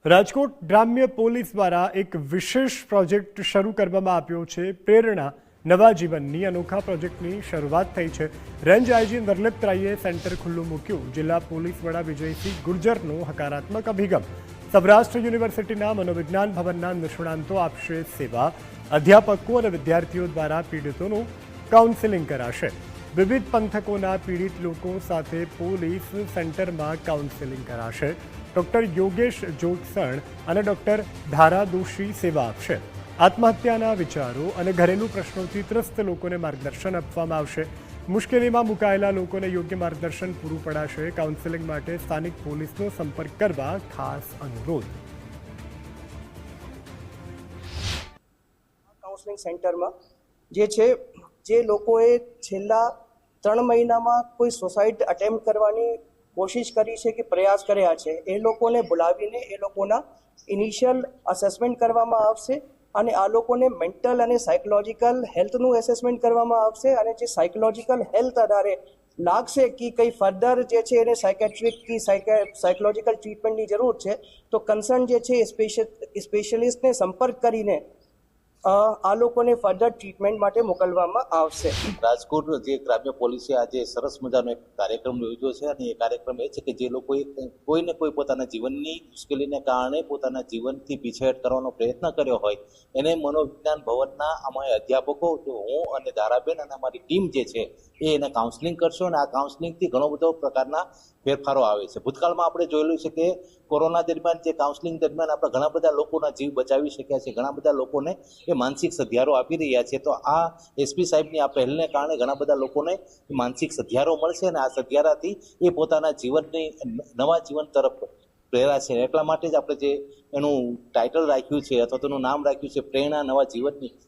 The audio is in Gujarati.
રાજકોટ ગ્રામ્ય પોલીસ દ્વારા એક વિશેષ પ્રોજેક્ટ શરૂ કરવામાં આવ્યો છે। પ્રેરણા નવા જીવનની અનોખા પ્રોજેક્ટની શરૂઆત થઈ છે। રેન્જ આઈજી નરલતરાઈએ સેન્ટર ખુલ્લું મૂક્યું। જિલ્લા પોલીસ વડા વિજયસિંહ ગુર્જરનો હકારાત્મક અભિગમ। સૌરાષ્ટ્ર યુનિવર્સિટીના મનોવિજ્ઞાન ભવનના નિષ્ણાંતો આપશે સેવા। અધ્યાપકો અને વિદ્યાર્થીઓ દ્વારા પીડિતોનું કાઉન્સેલિંગ કરાશે। વિવિધ પંથકોના પીડિત લોકો સાથે પોલીસ સેન્ટરમાં કાઉન્સેલિંગ કરાશે। ડૉક્ટર યોગેશ જોગસણ અને ડૉક્ટર ધારા દોશી સેવા આપશે। આત્મહત્યાના વિચારો અને ઘરેલું પ્રશ્નોથી ત્રસ્ત લોકોને માર્ગદર્શન આપવામાં આવશે। મુશ્કેલીમાં મુકાયેલા લોકોને યોગ્ય માર્ગદર્શન પૂરું પડાશે। કાઉન્સેલિંગ માટે સ્થાનિક પોલીસનો સંપર્ક કરવા ખાસ અનુરોધ। કાઉન્સેલિંગ સેન્ટરમાં જે લોકોએ છેલ્લા 3 મહિનામાં કોઈ સુસાઇડ અટેમ્પ્ટ કરવાની કોશિશ કરી છે કે પ્રયાસ કર્યા છે, એ લોકોને બોલાવીને એ લોકોના ઇનિશિયલ અસેસમેન્ટ કરવામાં આવશે અને આ લોકોને મેન્ટલ અને સાયકોલોજીકલ હેલ્થનું એસેસમેન્ટ કરવામાં આવશે। અને જે સાયકોલોજીકલ હેલ્થ આધારે લાગશે કે કંઈ ફર્ધર જે છે એને સાયકેટ્રિક કે સાયકોલોજીકલ ટ્રીટમેન્ટની જરૂર છે તો કન્સર્ન જે છે એ સ્પેશિયલિસ્ટને સંપર્ક કરીને આ લોકોને ફર્ધર ટ્રીટમેન્ટ માટે મોકલવામાં આવશે। રાજકોટ જે ગ્રામ્ય પોલીસે આજે સરસ મજાનો એક કાર્યક્રમ યોજ્યો છે અને એ કાર્યક્રમ એ છે કે જે લોકોએ કોઈને કોઈ પોતાના જીવનની મુશ્કેલીને કારણે પોતાના જીવનથી પીછેહટ કરવાનો પ્રયત્ન કર્યો હોય એને મનોવિજ્ઞાન ભવનના અમારા અધ્યાપકો હું અને ધારાબેન અને અમારી ટીમ જે છે એને કાઉન્સેલિંગ કરશો અને આ કાઉન્સેલિંગથી ઘણો બધો પ્રકારના ફેરફારો આવે છે। ભૂતકાળમાં આપણે જોયેલું છે કે કોરોના દરમિયાન જે કાઉન્સેલિંગ દરમિયાન આપણે ઘણા બધા લોકોના જીવ બચાવી શક્યા છે, ઘણા બધા લોકોને એ માનસિક સધિયારો આપી રહ્યા છે। તો આ એસપી સાહેબની આ પહેલને કારણે ઘણા બધા લોકોને માનસિક સધિયારો મળશે અને આ સધિયારાથી એ પોતાના જીવનની નવા જીવન તરફ પ્રેરાશે। એટલા માટે જ આપણે જે એનું ટાઇટલ રાખ્યું છે અથવા તેનું નામ રાખ્યું છે પ્રેરણા નવા જીવનની,